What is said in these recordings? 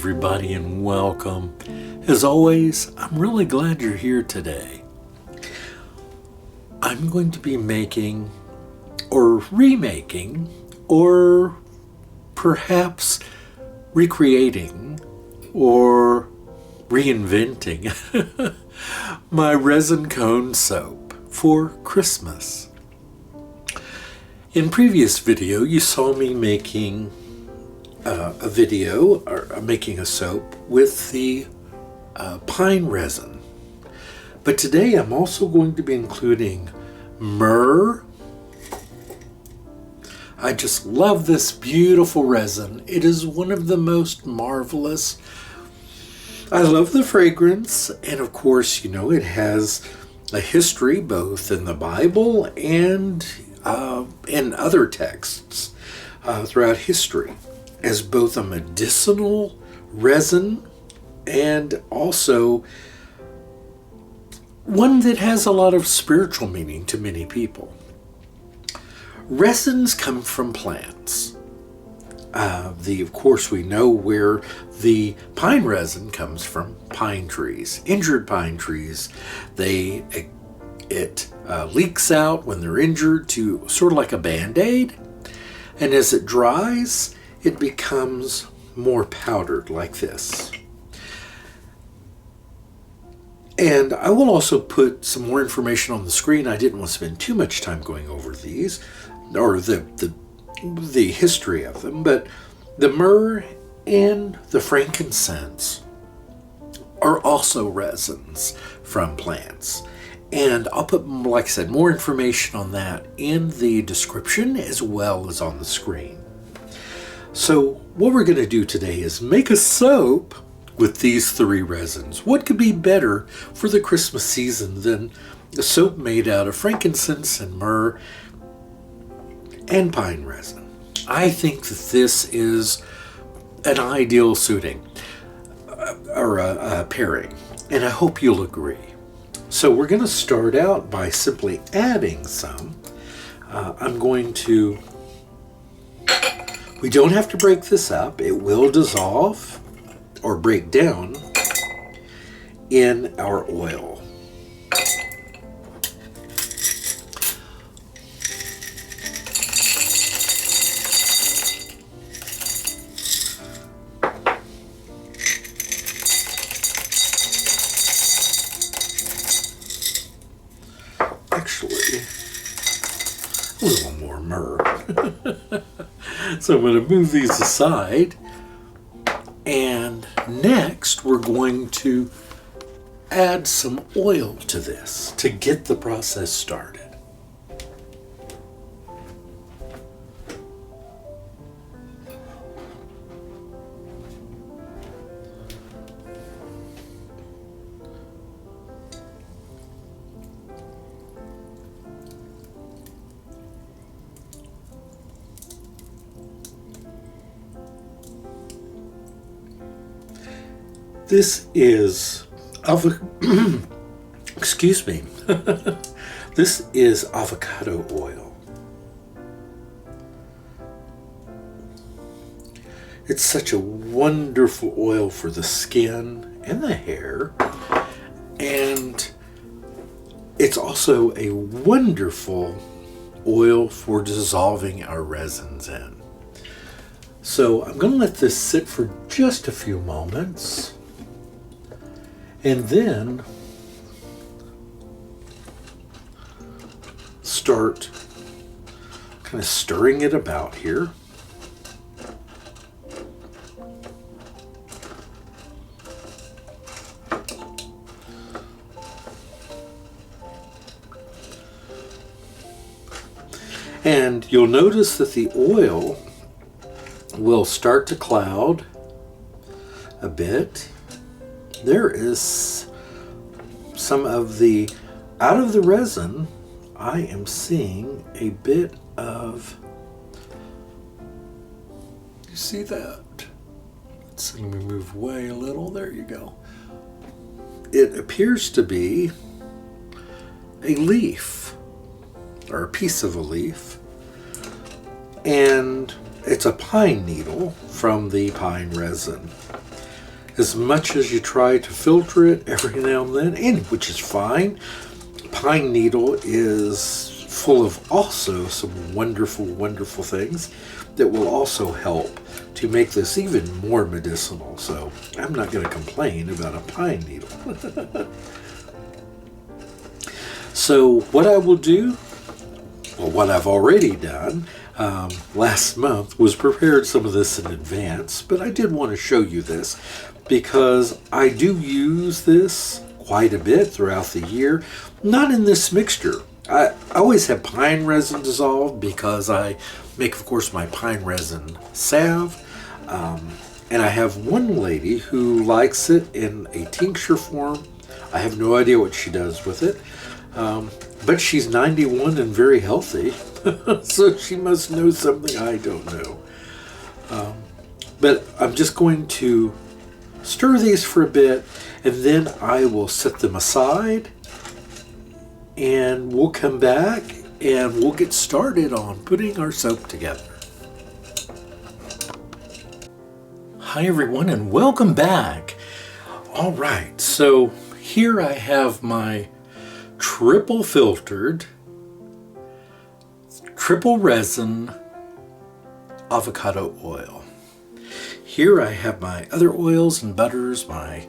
everybody, and welcome. As always, I'm really glad you're here today. I'm going to be making, or remaking, or perhaps recreating, or reinventing my resin cone soap for Christmas. In previous video, you saw me making making a soap with the pine resin. But today I'm also going to be including myrrh. I just love this beautiful resin. It is one of the most marvelous. I love the fragrance, and of course, it has a history both in the Bible and in other texts throughout history, as both a medicinal resin and also one that has a lot of spiritual meaning to many people. Resins come from plants. Of course, we know where the pine resin comes from: pine trees, injured pine trees. It leaks out when they're injured to sort of like a Band-Aid, and as it dries, it becomes more powdered like this. And I will also put some more information on the screen. I didn't want to spend too much time going over these or the history of them, but the myrrh and the frankincense are also resins from plants. And I'll put, like I said, more information on that in the description as well as on the screen. So what we're going to do today is make a soap with these three resins. What could be better for the Christmas season than a soap made out of frankincense and myrrh and pine resin? I think that this is an ideal suiting or a pairing, and I hope you'll agree. So we're going to start out by simply adding some. We don't have to break this up. It will dissolve or break down in our oil. Actually, a little more myrrh. So I'm going to move these aside, and next we're going to add some oil to this to get the process started. This is excuse me. This is avocado oil. It's such a wonderful oil for the skin and the hair, and it's also a wonderful oil for dissolving our resins in. So I'm going to let this sit for just a few moments, and then start kind of stirring it about here. And you'll notice that the oil will start to cloud a bit. There is some of the, out of the resin, I am seeing a bit of, you see that? Let's let me move away a little, there you go. It appears to be a leaf, or a piece of a leaf, and it's a pine needle from the pine resin. as much as you try to filter it every now and then, and which is fine. Pine needle is full of also some wonderful, wonderful things that will also help to make this even more medicinal. So I'm not going to complain about a pine needle. So what I will do, well, what I've already done last month was prepared some of this in advance, but I did want to show you this because I do use this quite a bit throughout the year. Not in this mixture. I always have pine resin dissolved because I make, of course, my pine resin salve. And I have one lady who likes it in a tincture form. I have no idea what she does with it. But she's 91 and very healthy. So she must know something I don't know. But I'm just going to stir these for a bit, and then I will set them aside, and we'll come back and we'll get started on putting our soap together. Hi everyone, and welcome back. All right, so here I have my triple filtered, triple resin avocado oil. Here I have my other oils and butters, my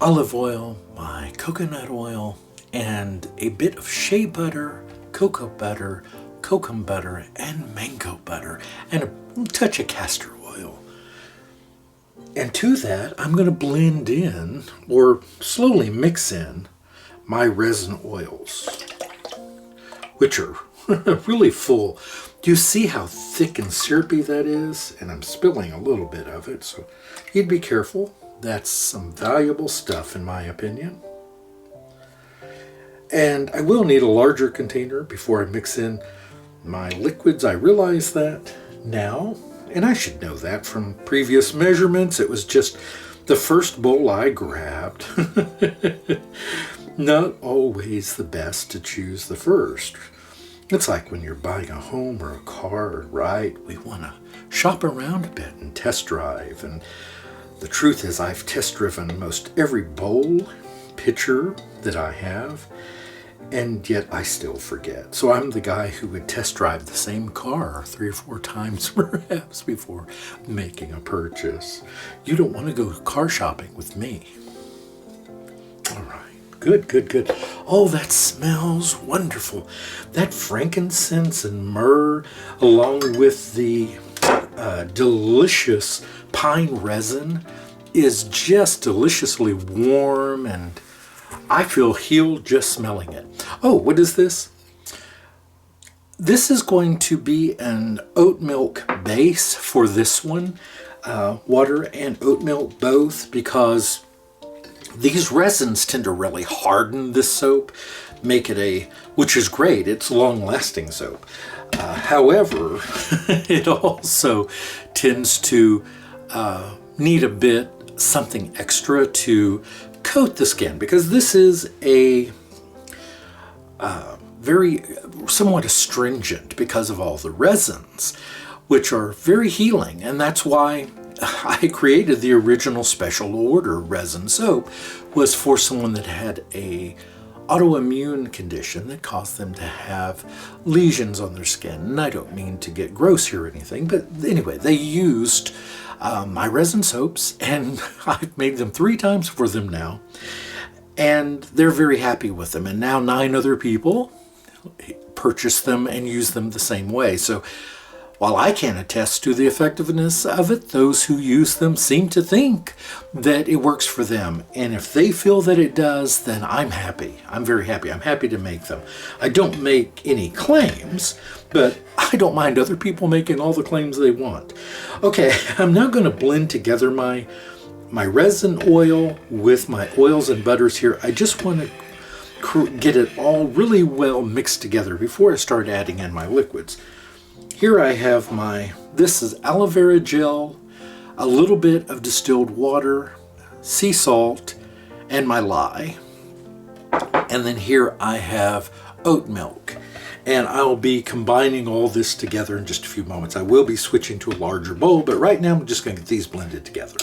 olive oil, my coconut oil, and a bit of shea butter, cocoa butter, kokum butter, and mango butter, and a touch of castor oil. And to that, I'm going to blend in, or slowly mix in, my resin oils, which are really full. Do you see how thick and syrupy that is? And I'm spilling a little bit of it, so you'd be careful. That's some valuable stuff, in my opinion. And I will need a larger container before I mix in my liquids. I realize that now, and I should know that from previous measurements. It was just the first bowl I grabbed. Not always the best to choose the first. It's like when you're buying a home or a car, right? We want to shop around a bit and test drive. And the truth is, I've test driven most every bowl, pitcher that I have, and yet I still forget. So I'm the guy who would test drive the same car 3 or 4 times perhaps before making a purchase. You don't want to go car shopping with me. All right. Good, good, good. Oh, that smells wonderful. That frankincense and myrrh, along with the delicious pine resin, is just deliciously warm, and I feel healed just smelling it. Oh, what is this? This is going to be an oat milk base for this one. Water and oat milk both, because these resins tend to really harden this soap, make it which is great, it's long-lasting soap. However, it also tends to need a bit something extra to coat the skin, because this is a very somewhat astringent because of all the resins, which are very healing, and that's why I created the original special order resin soap, was for someone that had a autoimmune condition that caused them to have lesions on their skin. And I don't mean to get gross here or anything, but anyway, they used my resin soaps, and I've made them 3 times for them now, and they're very happy with them. And now 9 other people purchase them and use them the same way. So while I can't attest to the effectiveness of it, those who use them seem to think that it works for them. And if they feel that it does, then I'm happy. I'm very happy. I'm happy to make them. I don't make any claims, but I don't mind other people making all the claims they want. Okay, I'm now going to blend together my resin oil with my oils and butters here. I just want to get it all really well mixed together before I start adding in my liquids. Here I have this is aloe vera gel, a little bit of distilled water, sea salt, and my lye. And then here I have oat milk. And I'll be combining all this together in just a few moments. I will be switching to a larger bowl, but right now I'm just going to get these blended together.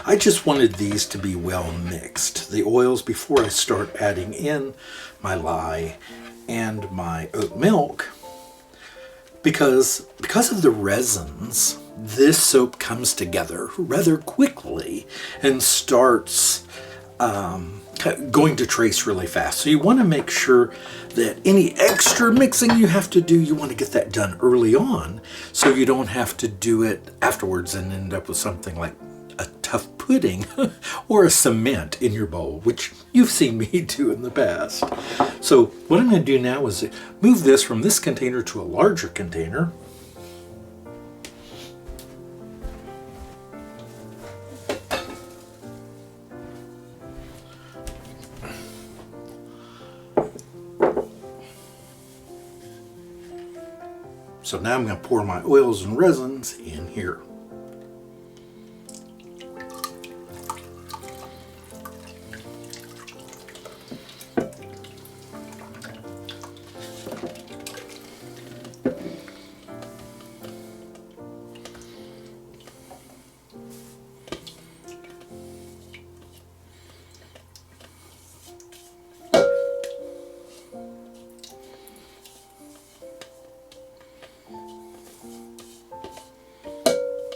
I just wanted these to be well mixed, the oils, before I start adding in my lye and my oat milk, because of the resins, this soap comes together rather quickly and starts going to trace really fast. So you want to make sure that any extra mixing you have to do, you want to get that done early on, so you don't have to do it afterwards and end up with something like a tough pudding or a cement in your bowl, which you've seen me do in the past. So what I'm going to do now is move this from this container to a larger container. So now I'm going to pour my oils and resins in here.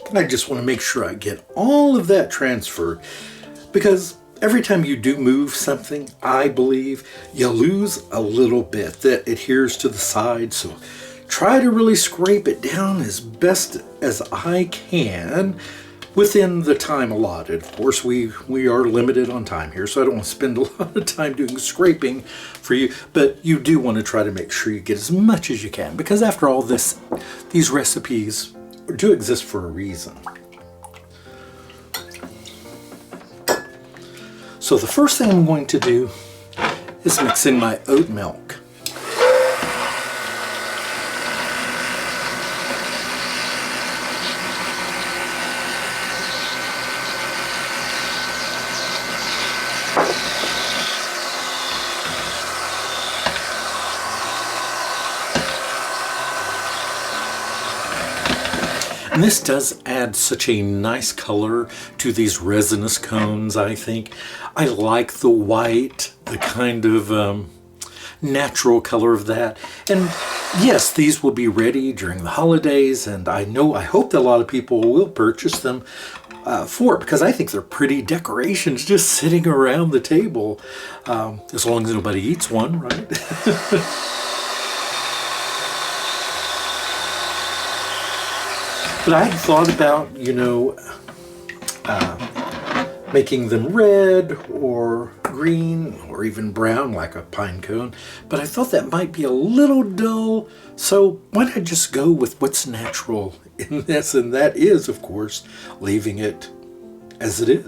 And I just want to make sure I get all of that transferred, because every time you do move something, I believe you lose a little bit that adheres to the side. So try to really scrape it down as best as I can within the time allotted. Of course, we are limited on time here, so I don't want to spend a lot of time doing scraping for you, but you do want to try to make sure you get as much as you can, because after all, these recipes do exist for a reason. So the first thing I'm going to do is mix in my oat milk. And this does add such a nice color to these resinous cones, I think. I like the white, the kind of natural color of that. And yes, these will be ready during the holidays, and I hope that a lot of people will purchase them for it, because I think they're pretty decorations just sitting around the table, as long as nobody eats one, right? But I had thought about, making them red or green or even brown like a pine cone. But I thought that might be a little dull. So why not just go with what's natural in this? And that is, of course, leaving it as it is.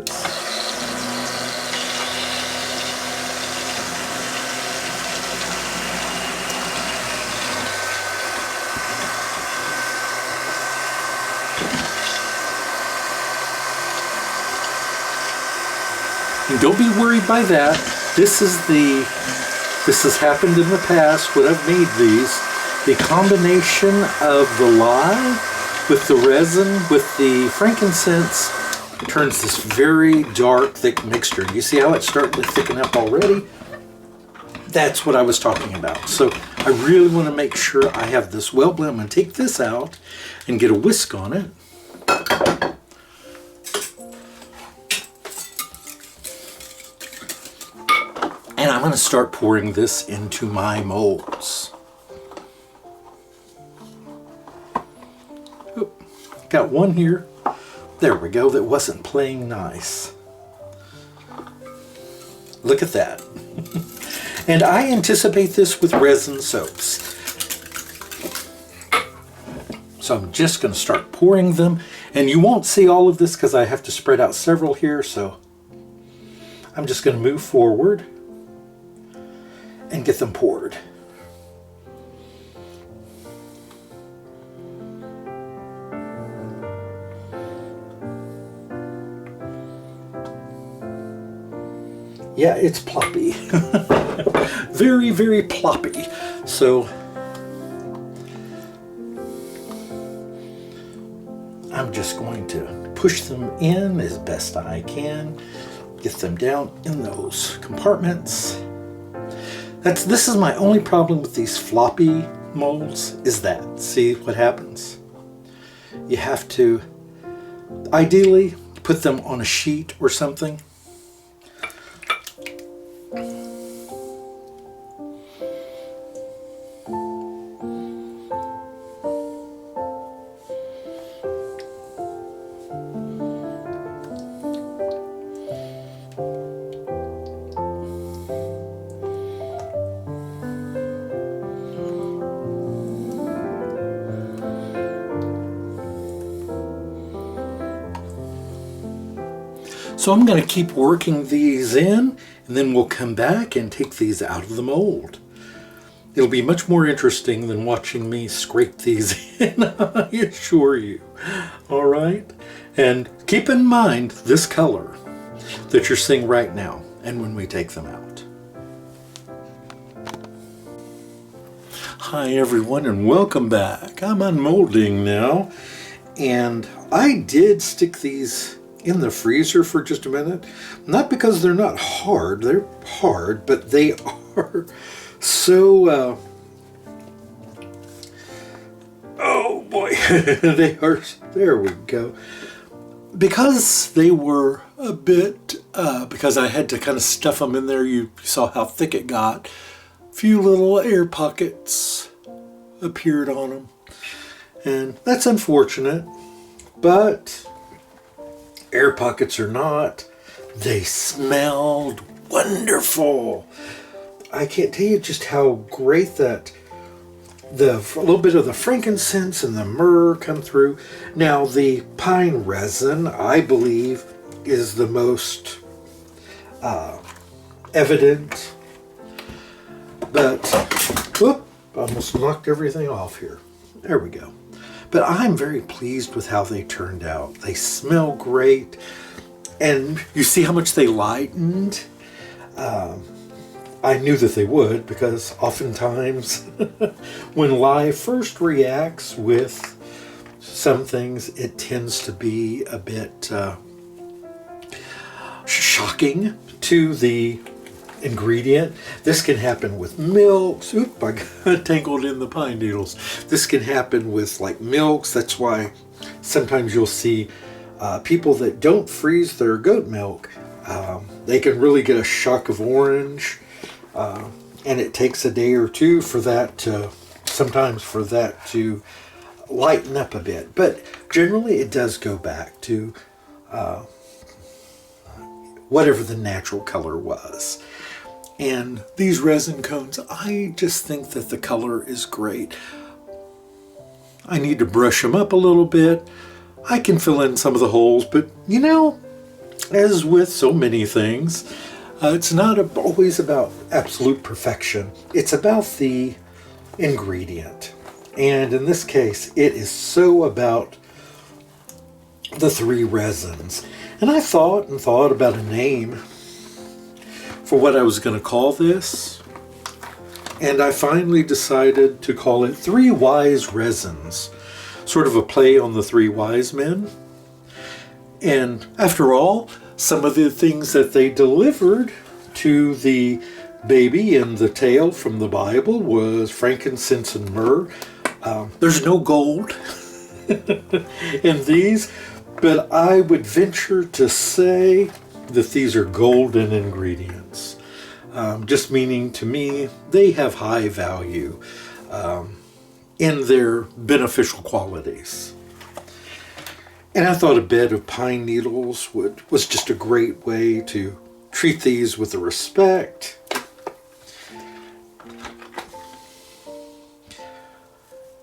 And don't be worried by that. This has happened in the past when I've made these. The combination of the lye with the resin, with the frankincense, turns this very dark, thick mixture. You see how it's starting to thicken up already? That's what I was talking about. So I really want to make sure I have this well blended. I'm going to take this out and get a whisk on it. And I'm going to start pouring this into my molds. Oop, got one here. There we go, that wasn't playing nice. Look at that. And I anticipate this with resin soaps. So I'm just going to start pouring them. And you won't see all of this because I have to spread out several here. So I'm just going to move forward and get them poured. Yeah, it's ploppy. Very, very ploppy. So I'm just going to push them in as best I can, get them down in those compartments. This is my only problem with these floppy molds, is that. See what happens? You have to ideally put them on a sheet or something. So I'm going to keep working these in, and then we'll come back and take these out of the mold. It'll be much more interesting than watching me scrape these in, I assure you. All right? And keep in mind this color that you're seeing right now, and when we take them out. Hi everyone, and welcome back. I'm unmolding now, and I did stick these in the freezer for just a minute. Not because they're not hard, they're hard, but they are so, oh boy, they are, there we go. Because they were a bit, because I had to kind of stuff them in there, you saw how thick it got. A few little air pockets appeared on them. And that's unfortunate, but air pockets or not, they smelled wonderful. I can't tell you just how great that a little bit of the frankincense and the myrrh come through. Now the pine resin, I believe, is the most evident, but whoop, almost knocked everything off here. There we go. But I'm very pleased with how they turned out. They smell great. And you see how much they lightened? I knew that they would, because oftentimes when lye first reacts with some things, it tends to be a bit shocking to the ingredient. This can happen with milks. Oop, I got tangled in the pine needles. This can happen with like milks. That's why sometimes you'll see people that don't freeze their goat milk. They can really get a shock of orange, and it takes a day or two for that to, sometimes for that to lighten up a bit. But generally it does go back to whatever the natural color was. And these resin cones, I just think that the color is great. I need to brush them up a little bit. I can fill in some of the holes, but you know, as with so many things, it's not always about absolute perfection. It's about the ingredient. And in this case, it is so about the three resins. And I thought and thought about a name for what I was going to call this, and I finally decided to call it Three Wise Resins, sort of a play on the three wise men. And after all, some of the things that they delivered to the baby in the tale from the Bible was frankincense and myrrh. There's no gold in these, but I would venture to say that these are golden ingredients. Just meaning to me, they have high value in their beneficial qualities. And I thought a bed of pine needles was just a great way to treat these with the respect.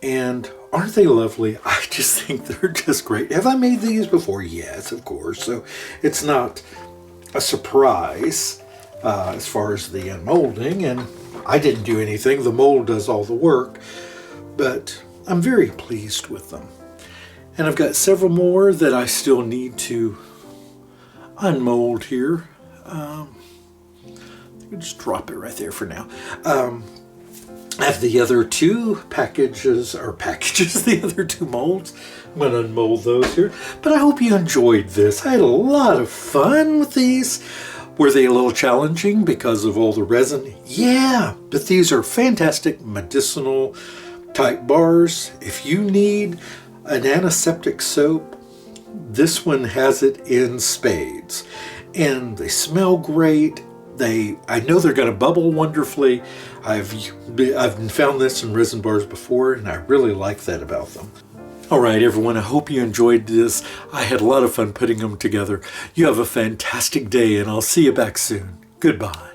And aren't they lovely? I just think they're just great. Have I made these before? Yes, of course. So it's not a surprise as far as the unmolding, and I didn't do anything. The mold does all the work, but I'm very pleased with them. And I've got several more that I still need to unmold here. Just drop it right there for now. I have the other two packages, the other two molds. I'm going to unmold those here. But I hope you enjoyed this. I had a lot of fun with these. Were they a little challenging because of all the resin? Yeah, but these are fantastic medicinal type bars. If you need an antiseptic soap, this one has it in spades. And they smell great. I know they're going to bubble wonderfully. I've found this in resin bars before, and I really like that about them. All right, everyone, I hope you enjoyed this. I had a lot of fun putting them together. You have a fantastic day, and I'll see you back soon. Goodbye.